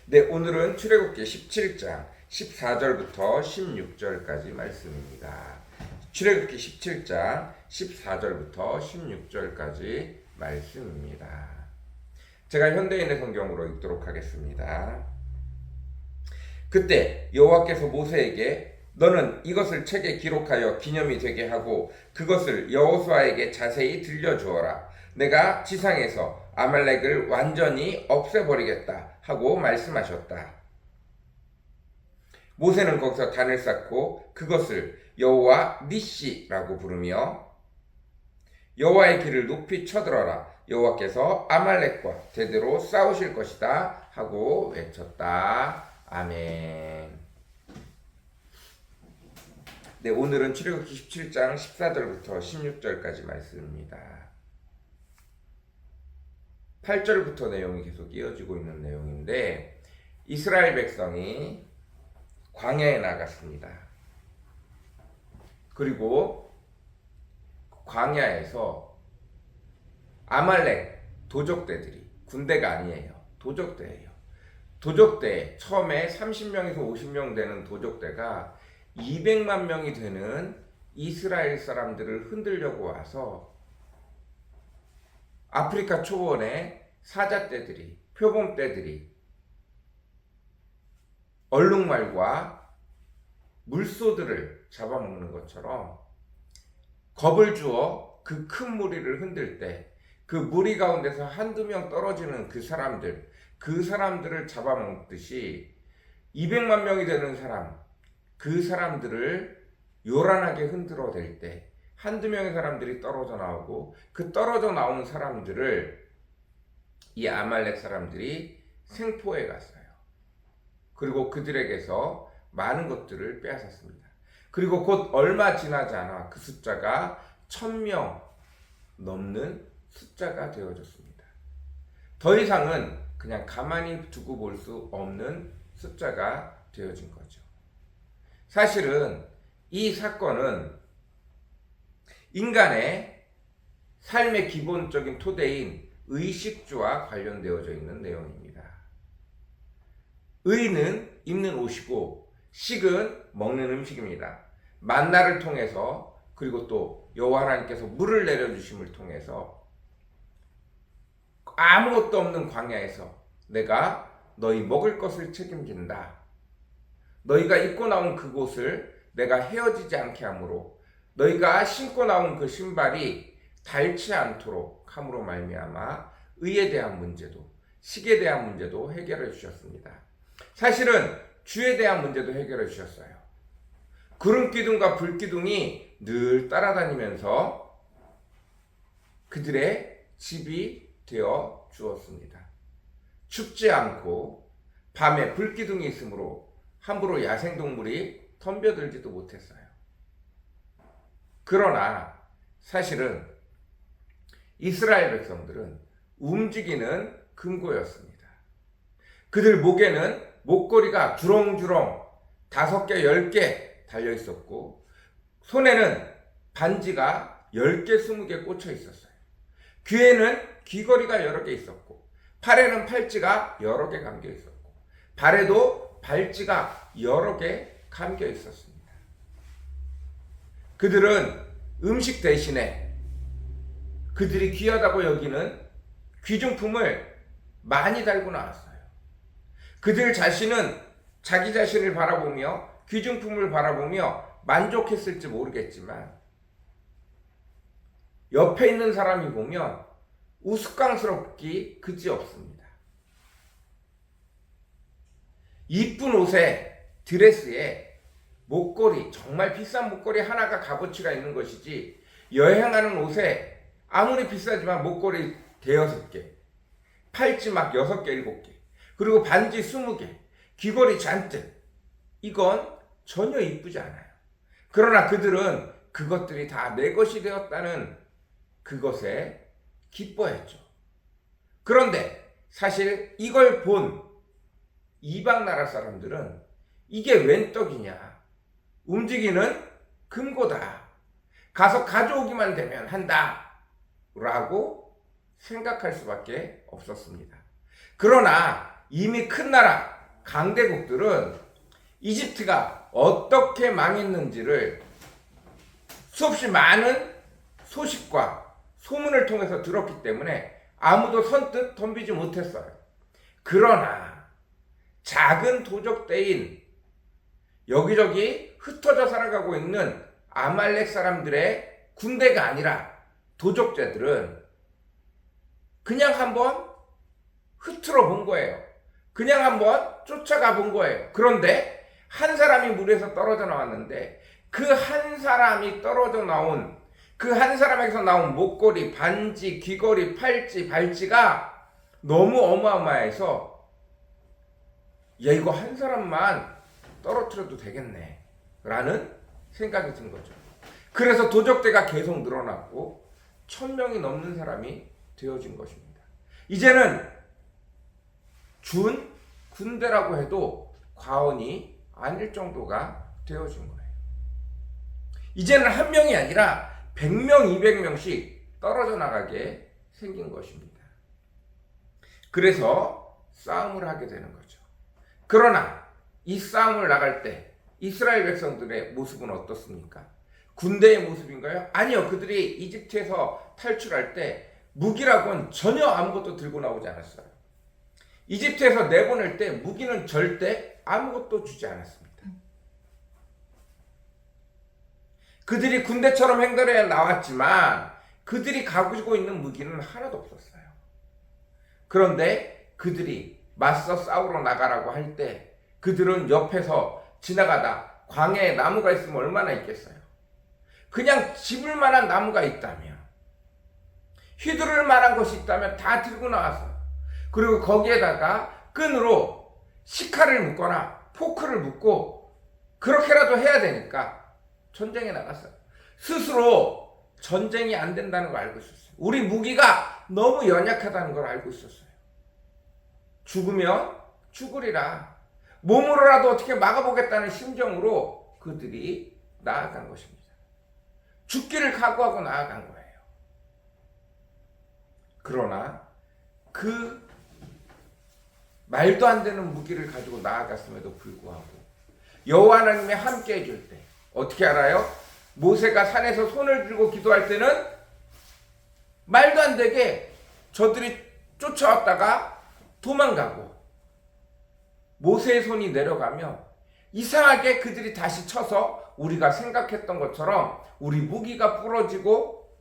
네, 오늘은 출애굽기 17장 14절부터 16절까지 말씀입니다. 출애굽기 17장 14절부터 16절까지 말씀입니다. 제가 현대인의 성경으로 읽도록 하겠습니다. 그때 여호와께서 모세에게 너는 이것을 책에 기록하여 기념이 되게 하고 그것을 여호수아에게 자세히 들려주어라. 내가 지상에서 아말렉을 완전히 없애버리겠다 하고 말씀하셨다. 모세는 거기서 단을 쌓고 그것을 여호와 니시라고 부르며 여호와의 길을 높이 쳐들어라. 여호와께서 아말렉과 제대로 싸우실 것이다 하고 외쳤다. 아멘. 네, 오늘은 출애굽기 17장 14절부터 16절까지 말씀입니다. 8절부터 내용이 계속 이어지고 있는 내용인데 이스라엘 백성이 광야에 나갔습니다. 그리고 광야에서 아말렉 도적대들이 군대가 아니에요. 도적대예요. 도적대 처음에 30명에서 50명 되는 도적대가 200만 명이 되는 이스라엘 사람들을 흔들려고 와서 아프리카 초원에 사자떼들이, 표범떼들이 얼룩말과 물소들을 잡아먹는 것처럼 겁을 주어 그 큰 무리를 흔들 때 그 무리 가운데서 한두 명 떨어지는 그 사람들을 잡아먹듯이 200만 명이 되는 사람, 그 사람들을 요란하게 흔들어댈 때 한두 명의 사람들이 떨어져 나오고 그 떨어져 나온 사람들을 이 아말렉 사람들이 생포해 갔어요. 그리고 그들에게서 많은 것들을 빼앗았습니다. 그리고 곧 얼마 지나지 않아 그 숫자가 1000명 넘는 숫자가 되어졌습니다. 더 이상은 그냥 가만히 두고 볼 수 없는 숫자가 되어진 거죠. 사실은 이 사건은 인간의 삶의 기본적인 토대인 의식주와 관련되어져 있는 내용입니다. 의는 입는 옷이고 식은 먹는 음식입니다. 만나를 통해서 그리고 또 여호와 하나님께서 물을 내려주심을 통해서 아무것도 없는 광야에서 내가 너희 먹을 것을 책임진다. 너희가 입고 나온 그곳을 내가 헤어지지 않게 함으로 너희가 신고 나온 그 신발이 닳지 않도록 함으로 말미암아 의에 대한 문제도 식에 대한 문제도 해결해 주셨습니다. 사실은 주에 대한 문제도 해결해 주셨어요. 구름기둥과 불기둥이 늘 따라다니면서 그들의 집이 되어 주었습니다. 춥지 않고 밤에 불기둥이 있으므로 함부로 야생동물이 덤벼들지도 못했어요. 그러나 사실은 이스라엘 백성들은 움직이는 금고였습니다. 그들 목에는 목걸이가 주렁주렁 5개, 10개 달려 있었고 손에는 반지가 10개, 20개 꽂혀 있었어요. 귀에는 귀걸이가 여러 개 있었고 팔에는 팔찌가 여러 개 감겨 있었고 발에도 발찌가 여러 개 감겨 있었습니다. 그들은 음식 대신에 그들이 귀하다고 여기는 귀중품을 많이 달고 나왔어요. 그들 자신은 자기 자신을 바라보며 귀중품을 바라보며 만족했을지 모르겠지만 옆에 있는 사람이 보면 우스꽝스럽기 그지없습니다. 이쁜 옷에 드레스에 목걸이, 정말 비싼 목걸이 하나가 값어치가 있는 것이지 여행하는 옷에 아무리 비싸지만 목걸이 5개, 팔찌 막 6개, 7개, 그리고 반지 20개, 귀걸이 잔뜩, 이건 전혀 이쁘지 않아요. 그러나 그들은 그것들이 다 내 것이 되었다는 그것에 기뻐했죠. 그런데 사실 이걸 본 이방 나라 사람들은 이게 웬 떡이냐, 움직이는 금고다, 가서 가져오기만 되면 한다 라고 생각할 수밖에 없었습니다. 그러나 이미 큰 나라 강대국들은 이집트가 어떻게 망했는지를 수없이 많은 소식과 소문을 통해서 들었기 때문에 아무도 선뜻 덤비지 못했어요. 그러나 작은 도적대인 여기저기 흩어져 살아가고 있는 아말렉 사람들의 군대가 아니라 도적자들은 그냥 한번 흐트러 본 거예요. 그냥 한번 쫓아가 본 거예요. 그런데 한 사람이 물에서 떨어져 나왔는데 그 한 사람이 떨어져 나온 그 한 사람에게서 나온 목걸이, 반지, 귀걸이, 팔찌, 발찌가 너무 어마어마해서 야, 이거 한 사람만 떨어뜨려도 되겠네 라는 생각이 든 거죠. 그래서 도적대가 계속 늘어났고 1000명이 넘는 사람이 되어진 것입니다. 이제는 준 군대라고 해도 과언이 아닐 정도가 되어진 거예요. 이제는 한 명이 아니라 100명, 200명씩 떨어져 나가게 생긴 것입니다. 그래서 싸움을 하게 되는 거죠. 그러나 이 싸움을 나갈 때 이스라엘 백성들의 모습은 어떻습니까? 군대의 모습인가요? 아니요. 그들이 이집트에서 탈출할 때 무기라고는 전혀 아무것도 들고 나오지 않았어요. 이집트에서 내보낼 때 무기는 절대 아무것도 주지 않았습니다. 그들이 군대처럼 행동해 나왔지만 그들이 가지고 있는 무기는 하나도 없었어요. 그런데 그들이 맞서 싸우러 나가라고 할 때 그들은 옆에서 지나가다 광야에 나무가 있으면 얼마나 있겠어요. 그냥 집을 만한 나무가 있다면, 휘두를 만한 것이 있다면 다 들고 나왔어요. 그리고 거기에다가 끈으로 식칼을 묶거나 포크를 묶고 그렇게라도 해야 되니까 전쟁에 나갔어요. 스스로 전쟁이 안 된다는 걸 알고 있었어요. 우리 무기가 너무 연약하다는 걸 알고 있었어요. 죽으면 죽으리라. 몸으로라도 어떻게 막아보겠다는 심정으로 그들이 나아간 것입니다. 죽기를 각오하고 나아간 거예요. 그러나 그 말도 안 되는 무기를 가지고 나아갔음에도 불구하고 여호와 하나님이 함께 해줄 때 어떻게 알아요? 모세가 산에서 손을 들고 기도할 때는 말도 안 되게 저들이 쫓아왔다가 도망가고, 모세의 손이 내려가면 이상하게 그들이 다시 쳐서 우리가 생각했던 것처럼 우리 무기가 부러지고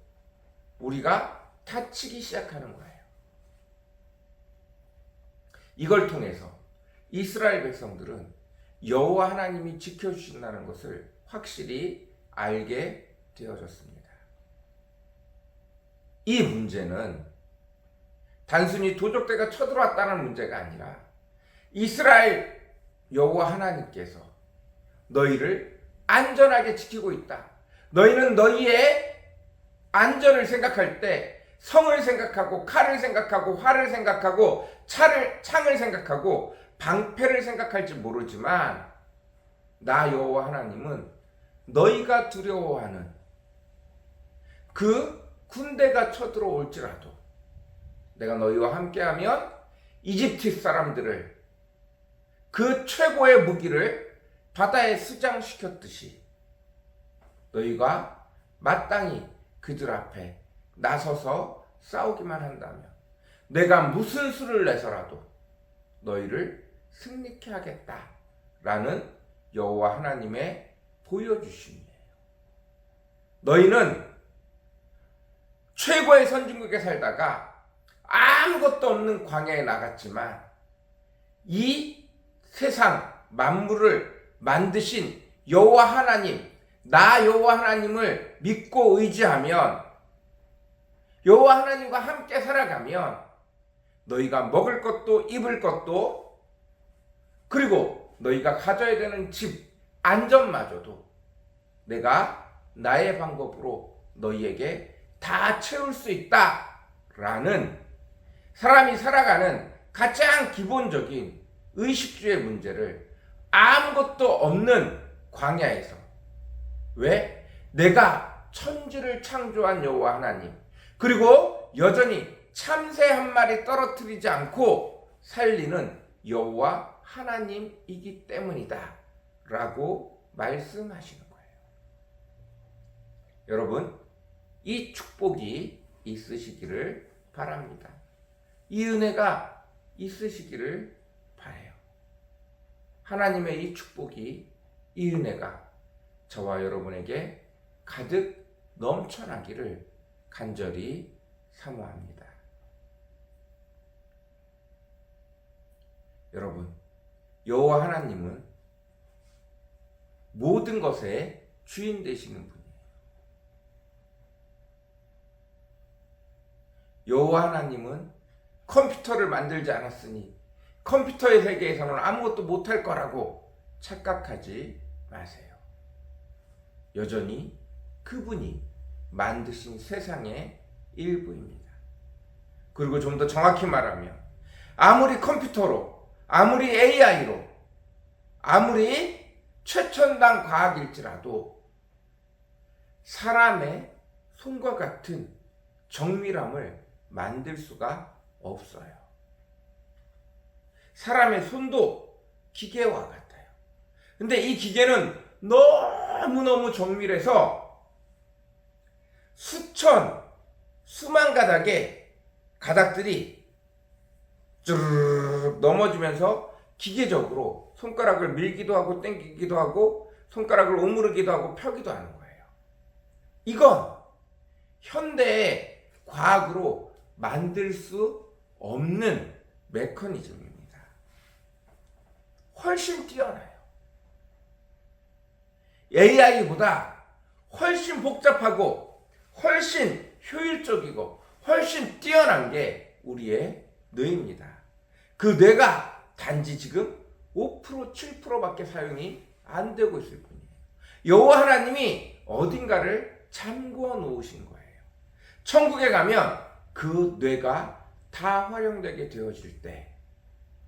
우리가 다치기 시작하는 거예요. 이걸 통해서 이스라엘 백성들은 여호와 하나님이 지켜주신다는 것을 확실히 알게 되어졌습니다. 이 문제는 단순히 도적대가 쳐들어왔다는 문제가 아니라 이스라엘 여호와 하나님께서 너희를 안전하게 지키고 있다. 너희는 너희의 안전을 생각할 때 성을 생각하고 칼을 생각하고 활을 생각하고 창을 생각하고 방패를 생각할지 모르지만 나 여호와 하나님은 너희가 두려워하는 그 군대가 쳐들어올지라도 내가 너희와 함께하면 이집트 사람들을 그 최고의 무기를 바다에 수장시켰듯이 너희가 마땅히 그들 앞에 나서서 싸우기만 한다면 내가 무슨 수를 내서라도 너희를 승리케 하겠다라는 여호와 하나님의 보여주심이에요. 너희는 최고의 선진국에 살다가 아무것도 없는 광야에 나갔지만 이 세상 만물을 만드신 여호와 하나님, 나 여호와 하나님을 믿고 의지하면, 여호와 하나님과 함께 살아가면 너희가 먹을 것도 입을 것도 그리고 너희가 가져야 되는 집 안전마저도 내가 나의 방법으로 너희에게 다 채울 수 있다라는 사람이 살아가는 가장 기본적인 의식주의 문제를 아무것도 없는 광야에서, 왜? 내가 천지를 창조한 여호와 하나님, 그리고 여전히 참새 한 마리 떨어뜨리지 않고 살리는 여호와 하나님이기 때문이다 라고 말씀하시는 거예요. 여러분, 이 축복이 있으시기를 바랍니다. 이 은혜가 있으시기를 바라요. 하나님의 이 축복이, 이 은혜가 저와 여러분에게 가득 넘쳐나기를 간절히 사모합니다. 여러분, 여호와 하나님은 모든 것의 주인 되시는 분이에요. 여호와 하나님은 컴퓨터를 만들지 않았으니 컴퓨터의 세계에서는 아무것도 못할 거라고 착각하지 마세요. 여전히 그분이 만드신 세상의 일부입니다. 그리고 좀 더 정확히 말하면 아무리 컴퓨터로, 아무리 AI로, 아무리 최첨단 과학일지라도 사람의 손과 같은 정밀함을 만들 수가 없어요. 사람의 손도 기계와 같아요. 근데 이 기계는 너무너무 정밀해서 수만 가닥의 가닥들이 쭈르륵 넘어지면서 기계적으로 손가락을 밀기도 하고 당기기도 하고 손가락을 오므르기도 하고 펴기도 하는 거예요. 이건 현대의 과학으로 만들 수 없는 메커니즘입니다. 훨씬 뛰어나요. AI보다 훨씬 복잡하고 훨씬 효율적이고 훨씬 뛰어난 게 우리의 뇌입니다. 그 뇌가 단지 지금 5%, 7%밖에 사용이 안 되고 있을 뿐이에요. 여호와 하나님이 어딘가를 잠궈 놓으신 거예요. 천국에 가면 그 뇌가 다 활용되게 되어질 때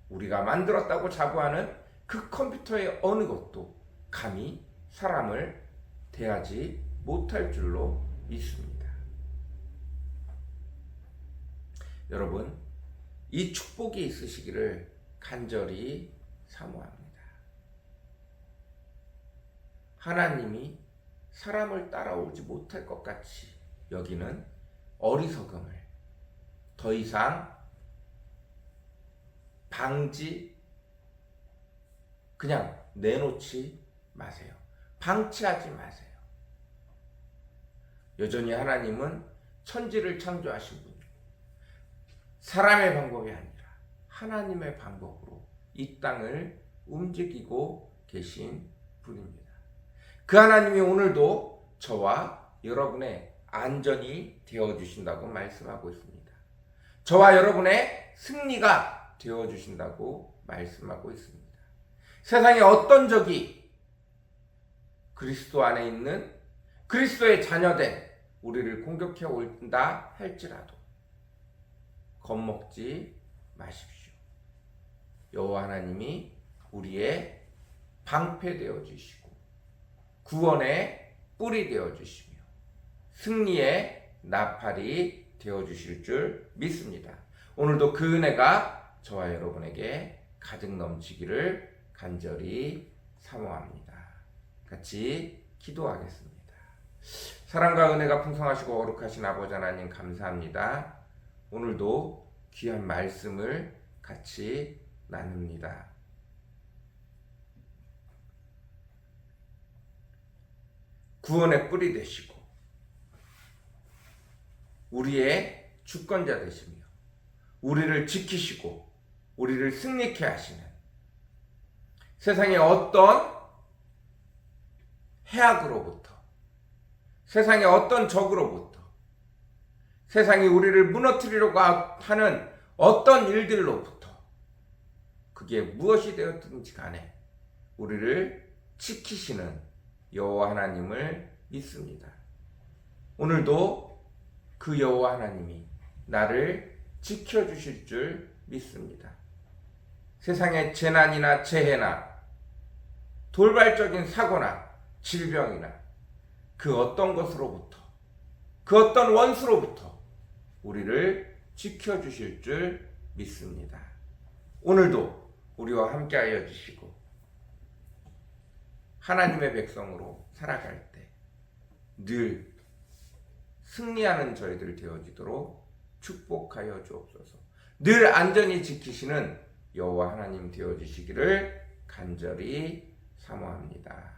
우리가 만들었다고 자부하는 그 컴퓨터의 어느 것도 감히 사람을 대하지 못할 줄로 믿습니다. 여러분, 이 축복이 있으시기를 간절히 사모합니다. 하나님이 사람을 따라오지 못할 것 같이 여기는 어리석음을 더 이상 그냥 내놓지 마세요. 방치하지 마세요. 여전히 하나님은 천지를 창조하신 분이고 사람의 방법이 아니라 하나님의 방법으로 이 땅을 움직이고 계신 분입니다. 그 하나님이 오늘도 저와 여러분의 안전이 되어주신다고 말씀하고 있습니다. 저와 여러분의 승리가 되어주신다고 말씀하고 있습니다. 세상에 어떤 적이 그리스도 안에 있는 그리스도의 자녀된 우리를 공격해 온다 할지라도 겁먹지 마십시오. 여호와 하나님이 우리의 방패 되어 주시고 구원의 뿔이 되어 주시며 승리의 나팔이 되어 주실 줄 믿습니다. 오늘도 그 은혜가 저와 여러분에게 가득 넘치기를 간절히 사모합니다. 같이 기도하겠습니다. 사랑과 은혜가 풍성하시고 거룩하신 아버지 하나님 감사합니다. 오늘도 귀한 말씀을 같이 나눕니다. 구원의 뿔이 되시고 우리의 주권자 되시며 우리를 지키시고 우리를 승리케 하시는 세상의 어떤 해악으로부터 세상의 어떤 적으로부터 세상이 우리를 무너뜨리려고 하는 어떤 일들로부터 그게 무엇이 되었든지 간에 우리를 지키시는 여호와 하나님을 믿습니다. 오늘도 그 여호와 하나님이 나를 지켜주실 줄 믿습니다. 세상의 재난이나 재해나 돌발적인 사고나 질병이나 그 어떤 것으로부터 그 어떤 원수로부터 우리를 지켜주실 줄 믿습니다. 오늘도 우리와 함께하여 주시고 하나님의 백성으로 살아갈 때 늘 승리하는 저희들 되어지도록 축복하여 주옵소서. 늘 안전히 지키시는 여호와 하나님 되어주시기를 간절히 사모합니다.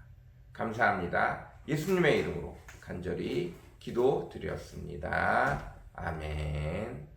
감사합니다. 예수님의 이름으로 간절히 기도드렸습니다. 아멘.